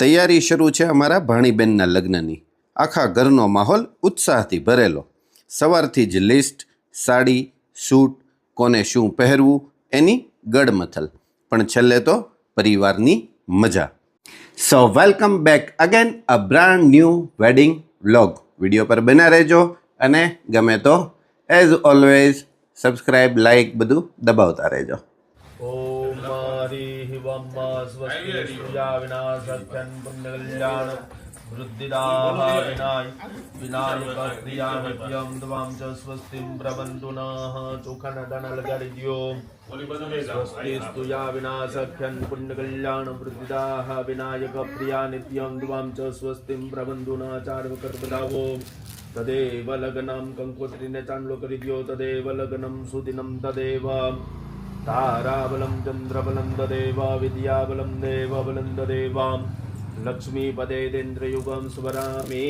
તૈયારી શરૂ છે અમારા ભાણીબેનના લગ્નની. આખા ઘરનો માહોલ ઉત્સાહથી ભરેલો. સવારથી જ લિસ્ટ, સાડી, સૂટ, કોને શું પહેરવું એની ગડમથલ, પણ છેલ્લે તો પરિવારની મજા. સો વેલકમ બેક અગેન અ brand new wedding vlog. Video પર બના રહેજો અને ગમે તો એઝ ઓલવેઝ સબસ્ક્રાઈબ, લાઈક બધું દબાવતા રહેજો. ओम हरि वम स्वस्ति पूजा विनाशक्यं पुण्यकल्याण वृद्धिदाः विनायक प्रियानित्यं द्वां च स्वस्तिं प्रबन्धुनः चोखनदनलगर्यो स्वस्ति स्तुया विनाशक्यं पुण्यकल्याण वृद्धिदाः विनायक प्रियानित्यं द्वां च स्वस्तिं प्रबन्धुनः चार्वकर्पदावो तदेव लग्नं कंकोत्रिने चान्लोकरिद्यो तदेव लग्नं सुदिनं तदेव ताराबलं चंद्रबलं तदेव विद्याबलं देवबलं तदेव लक्ष्मीपदेन्द्रयुगं स्मरामि.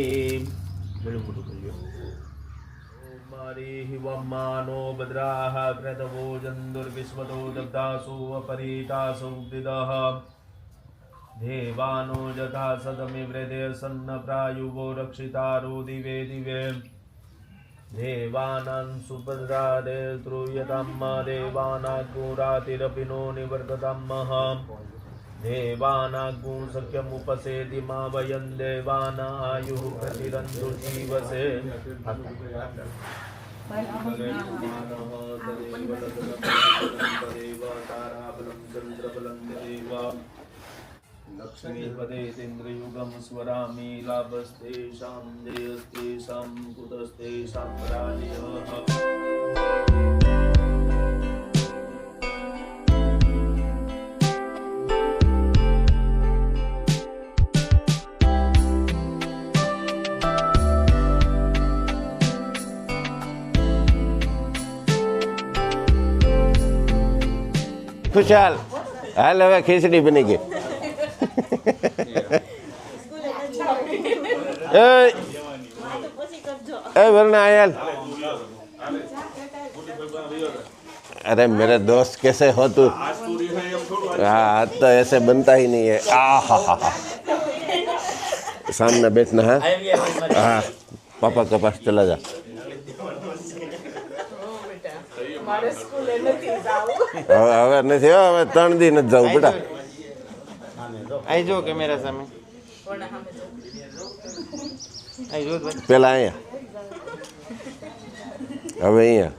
मानो भद्राः क्रतवो जन्दुर्विश्वतो दग्धासु अपरीतासु विदः देवानो यथा सदमिवृदे सन्न प्रायुवो रक्षितारो दिवे दिवे देवानां सुभद्रादे श्रूयतां देवानागुरातिरपिनो निवर्ततामः देवानागु सख्यमुपसेति मा वयं देवानायुः प्रतिरन्तु जीवसे लक्ष्मीपदेन्द्रयुगं स्मरामि लाभस्तेषां जयस्तेषां कुतस्तेषां राज्यः. खुशहाल हाल हवे खीचड़ी बनी गई. वरना आयल. अरे मेरे दोस्त कैसे हो तू? हाँ तो ऐसे बनता ही नहीं है. सामने बैठना है. हाँ पापा के पास चला जा. હવે નથી, હવે 3 દી નથી જવું બેટા. आई जो कैमरा सामे आई जो પેલા અહીંયા, હવે અહીંયા.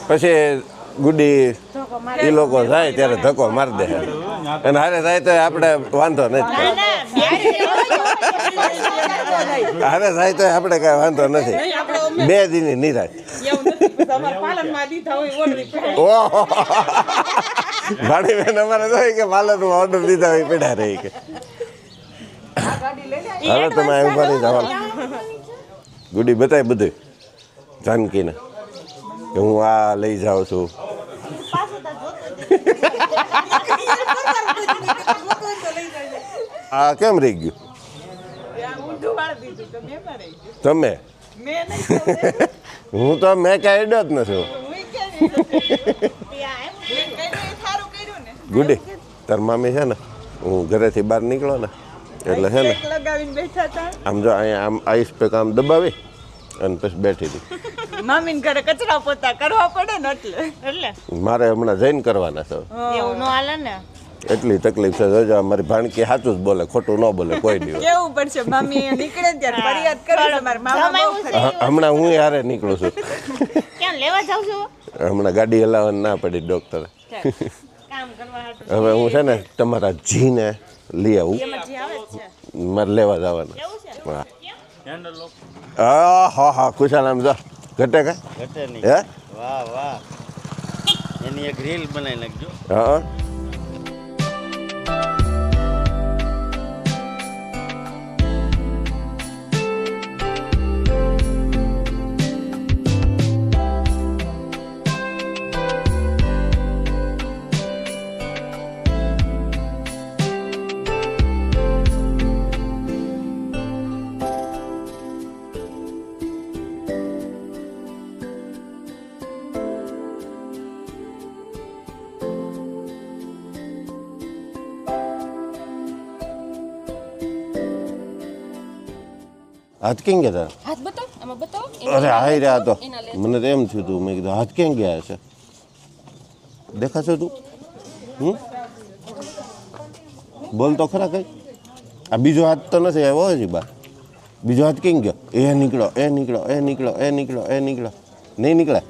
પછી ગુડી એ લોકો જાય ત્યારે ધક્કો મારી દે અને હારે જાય તો આપણે વાંધો નથી. હારે જાય તો આપણે કઈ વાંધો નથી. 2 દીની નિરાશ. ગાડી બેન અમારે જોઈએ કે પાલનનું ઓર્ડર દીધા હોય પડ્યા રહી કે હવે તમે ઉભા રહી જવા. ગુડી બતાય બધું જાનકીને કે હું આ લઈ જાઉં છું. આ કેમ રહી ગયું? તમે હું તો મેં ક્યાં એડો જ નથી. ગુડી તાર મામી છે ને, હું ઘરેથી બહાર નીકળો ને એટલે છે ને આમ જો અહીંયા આમ આઈસ પે આમ દબાવી અને પછી બેઠી હતી. મામીન ઘરે કચરા પોતા કરવા પડે ને એટલે મારે હમણાં જઈને કરવાના છે. એવું ન હાલે ને, એટલી તકલીફ છે. જોજો મારી ભાણકી સાચું જ બોલે, ખોટું ન બોલે કોઈ દિવસ. કેવું પડશે મામી નીકળે ત્યારે ફરિયાદ કરે મારા મામા. હમણાં હું યારે નીકળું છું. ક્યાં લેવા જાવ છો? હમણાં ગાડી હલાવવાની ના પડી ડોક્ટરે. કામ કરવા હવે હું છે ને તમારા જીને લઈ આવું. મારે લેવા જવાના. હા હા હા ખુશાલ આમ જો ઘટે કા ઘટે નહીં. હે વાહ વાહ એની એક રીલ બનાવી નાખજો. હા હાથ કેમ ગયા તારા? હાથ બતાવ, આમાં બતાવ. અરે હાય રહ્યા તો એના લે. મને તો એમ થયું તું મેં કીધું હાથ કેમ ગયા છે દેખાશે તું બોલ તો ખરા કઈ આ બીજો હાથ તો નથી આવ્યો હજી બા બીજો હાથ કેમ ગયો એ નીકળો એ નીકળો એ નીકળો એ નીકળો એ નીકળો નહીં નીકળે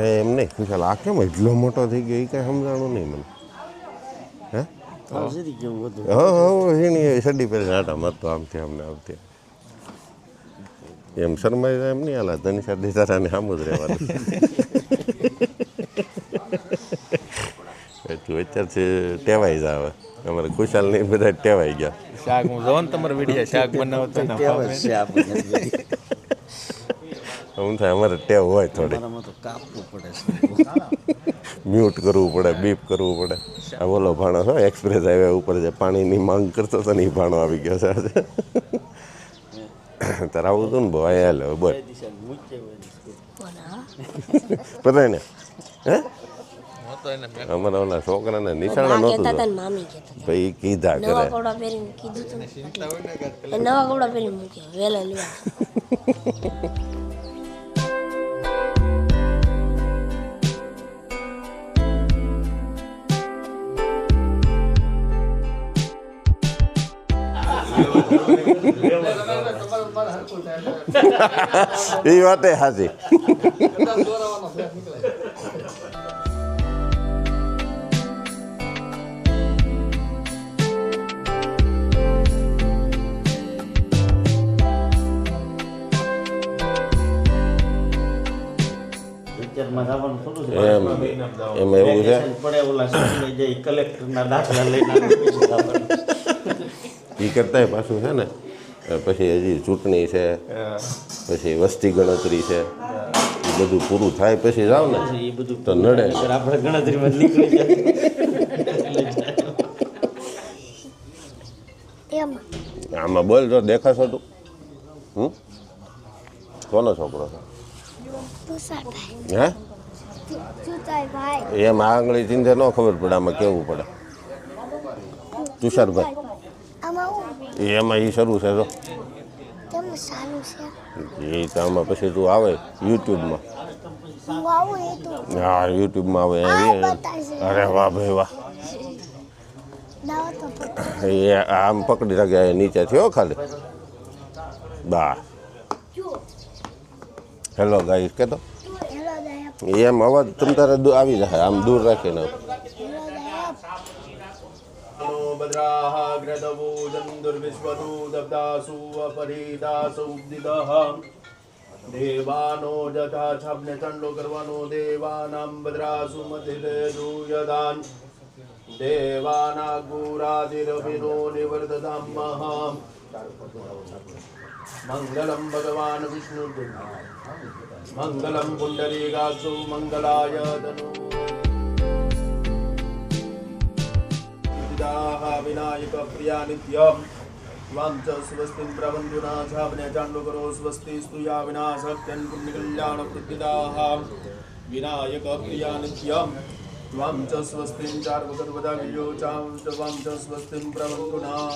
એમ નહીં ખુશાલ આ કેમ એટલો મોટો થઈ ગયો એ કાંઈ સમજાણું નહીં મને હે હજી કેવું બધું. હા હીણી સડી પહેરી આટા મરતો આમથી આમને આમથી એમ શરમાઈ જાય એમ નહીં હાલા તની સાથે તારાને આમ જ રહેવાનું એટલું અત્યારથી ટેવાઈ જ આવે અમારે ખુશાલ નહીં બધા ટેવાઈ ગયા શાક હું જોઉં ને તમારો વિડીયો શાક બનાવતો ને કહેવત છે આપણે. હું થાય અમારે ટેવ હોય થોડી અમારામાં તો કાપવું પડે છે. મ્યુટ કરવું પડે બીપ કરવું પડે આ બોલો ભાણો હા એક્સપ્રેસ હાઈવે ઉપર જે પાણીની માંગ કરતો હતો ને એ ભાણો આવી ગયો છે આજે તારે આવું હતું ને બહુ હાલ હવે બોલ પતાય ને હે અમારા ઓલા છોકરાને નિશાળે નહોતું કહેતા હતા તો ને મામી કહેતા હતા. ભાઈ કીધા નવા કરે કપડા પહેરીને કીધું તું ને. એ નવા કપડા પહેરીને મૂક્યા વેલા લેવા. એ વાતે સાચી પિક્ચરમાં જવાનું થોડું છે. એમ એમાં એવું છે પડે ઓલા સામે જઈ કલેક્ટરના દાખલા લઈને ઓફિસે જવાનું. એ કરતાંય પાછું છે ને પછી હજી ચૂંટણી છે પછી વસ્તી ગણતરી છે એ બધું પૂરું થાય પછી જાવ ને એ બધું તો નડે આપણે ગણતરીમાં જ નીકળી જાય. આમાં બોલ જો દેખાશો તું કોનો છોકરો છે હે એમ આંગળી ચીંધે ન ખબર પડે આમાં કેવું પડે તુષારભાઈ એમાં એ શરૂ છે તો એ તો આમાં પછી તું આવે યુટ્યુબમાં હા યુટ્યુબમાં આવે અરે વાહ ભાઈ વાહ એ આમ પકડી રાખે નીચે થયો ખાલી બા હેલો ગાઈસ કેતો એમ અવાજ તમ તારે આવી જાય આમ દૂર રાખીને ભદ્રાઃ ગ્રદવોજં દુર્વિશ્વદૂતબ્દાસુ અપરિદાસુ ઉદ્દિતઃ દેવાનો જથા છાપને ચંડો કરવાનો દેવાનાં ભદ્રાસુ મતિરે દૂયદાન દેવાના ગુરાદિરવિનો નિવર્તતામ મંગલમ ભગવાન વિષ્ણુ મંગલમ પુંડરીકાક્ષુ મંગલાય તનુ વિનાયક પ્રિયા નિત્યમ ત્વાં ચ સ્વસ્તિં પ્રવંદુના છાપને ચાંડો કરો સ્વસ્તિ સ્તુયા વિનાશક્યન પુણ્યકલ્યાણ પ્રતિદાહ વિનાયક પ્રિયા નિત્યમ ત્વાં ચ સ્વસ્તિં ચાર વખત બધા વિયો ચાં ત્વાં ચ સ્વસ્તિં પ્રવંદુના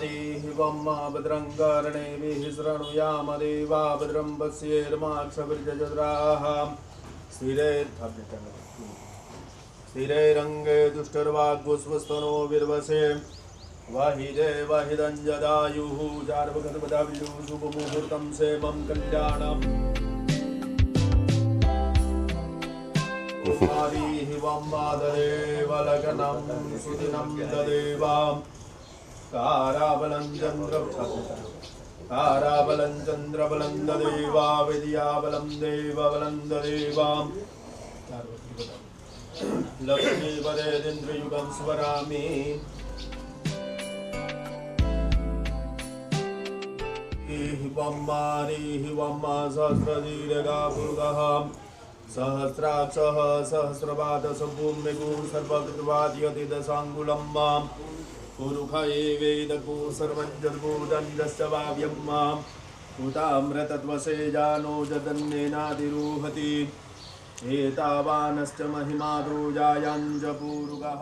देवं भद्रं कर्णेभिः शृणुयाम देवा भद्रं पश्येर्माक्षभिर्जजत्राः स्थिरैरङ्गे दुष्टर्वाग्गुस्वस्तनो विर्वसे वाहिदे वाहिदञ्जदायुः चार्वगतपदावियुः शुभमुहूर्तं सेमं कल्याणम् हरिः वं मादरेव लग्नं सुदिनं ददेवां ताराबलं चन्द्रबलं ददेवा विद्याबलं देवबलं ददेवां लक्ष्मीपदेन्द्रयुगं स्मरामि हिवम्मारिः वम्मा सहस्रदीर्घापुरुगः सहस्राक्षः सहस्रपादसभूम्यगु सर्वकृतवाद्यति दशाङ्गुलं मां पुरुष एवेदकु सर्वजर्भूदण्डस्य वाव्यं मां उताम्रतत्वसे जानो जदन्नेनादिरूहति एतावानश्च महिमादो जायाञ्च पूरुगः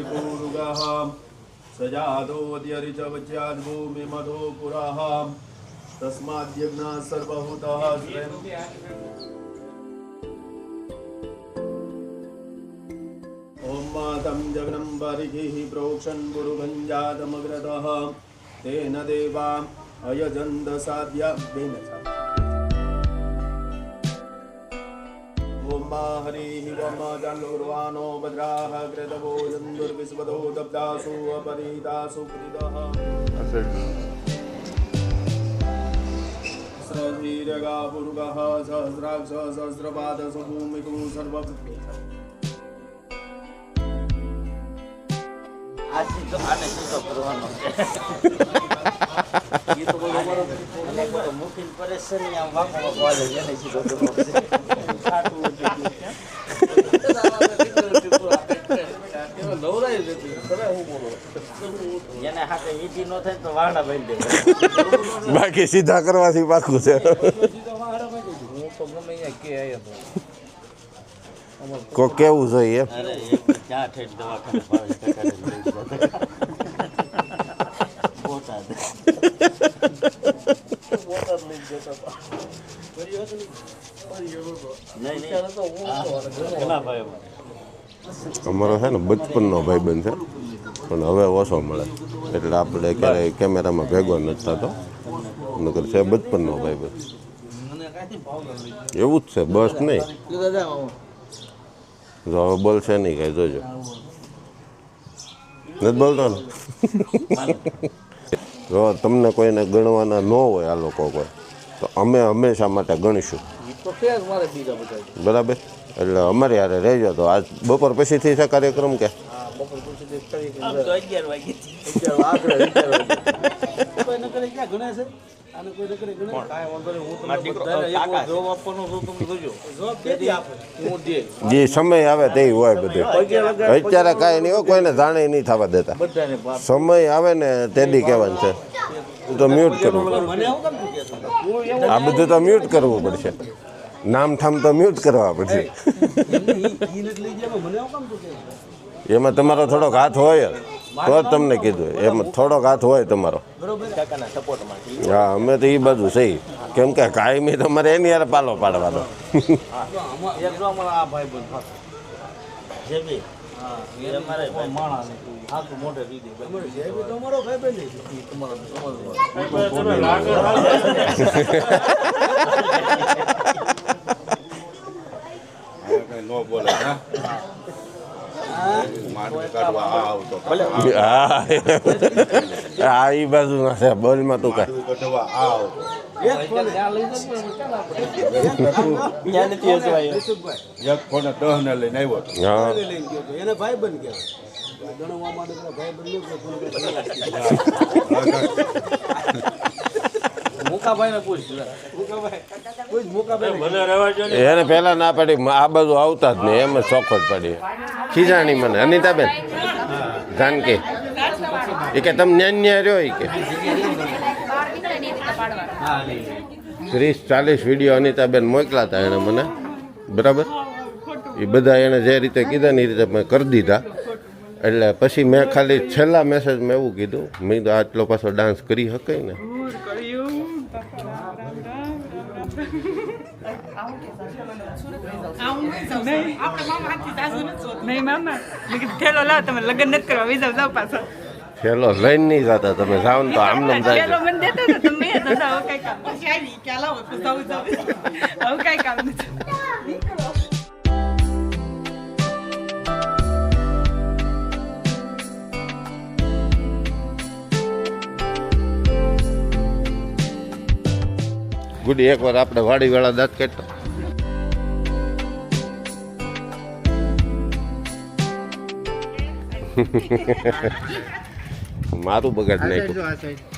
पूरुगः सजातोऽद्यरिचवच्याद्भूमिमधो पुरः तस्माद्यज्ञः सर्वभूतः ॐ मातं जग्नं बर्हिः प्रोक्षन् गुरुभञ्जातमग्रतः तेन देवा अयजन्त साध्या ॐ मा हरिः वम जानुर्वाणो भद्राः कृतवो जन्दुर्विश्वतो दब्दासु अपरीतासु कृतः सहस्रशीर्घापुरुगः सहस्राक्ष सहस्रपादसु भूमिको सर्वभूतः આને સીધો કરવાનો એ તો બરોબર અને મુખી પરેશાની આમ વાકો વાલે એને સીધો કરવાનો એને હાથે ઈજી નો થાય તો વાહડા બાંધી દે બાકી સીધા કરવાથી પાકું છે કો કેવું જોઈએ અરે ક્યાં ઠેઠ દવાખાને ભાવે બોટાદ લઈ જતો અમારો છે ને બચપનનો ભાઈબંધ છે પણ હવે ઓછો મળે એટલે આપણે ક્યારેય કેમેરામાં ભેગો નથી થતો નકર છે બચપનનો ભાઈબંધ એવું જ છે બસ નહીં જો હવે બોલશે નહીં કાંઈ જોજો નથી બોલતો ને જો તમને કોઈને ગણવાના ન હોય આ લોકો કોઈ તો અમે હંમેશા માટે ગણીશું બરાબર એટલે અમારી હારે રહેજો તો આજ બપોર પછીથી છે કાર્યક્રમ કે જે સમય આવે તે હોય બધું અત્યારે કાંઈ નહીં હોય કોઈને જાણે નહીં થવા દેતા સમય આવે ને તેદી કહેવાનું છે તો મ્યુટ કરવું આ બધું તો મ્યુટ કરવું પડશે નામ ઠામ તો મ્યુટ કરવા પડશે એમાં તમારો થોડોક હાથ હોય તો જ તમને કીધું એમાં થોડોક હાથ હોય તમારો હા અમે તો એ બાજુ સહી કેમ કે કાયમી તમારે એની યાર પાલો પાડવાનો હા એ બાજુ ના છે બોલમાં તું કાંઈ એને પહેલા ના પાડી આ બાજુ આવતા જ નહીં એમ જ ચોખવટ પડી ખીજાણી મને અનિતાબેન જાનકી એ કે તમે ન્યા રહ્યો એ કે 30-40 વિડીયો અનિતાબેન મોકલા હતા એને મને બરાબર એ બધા એણે જે રીતે કીધા ને એ રીતે મેં કરી દીધા એટલે પછી મેં ખાલી છેલ્લા મેસેજમાં એવું કીધું મેં તો આટલો પાછો ડાન્સ કરી શકે ને થેલો લઈને નહીં જતા તમે જાઓ ને તો આમને જાય દાદા હવે કઈ કામ પછી આવી કે લાવો જવું હવે કઈ કામ નથી ગુડી એકવાર આપણે વાડી વેળા દાંત કાઢતો મારું બગાડ નાખ્યું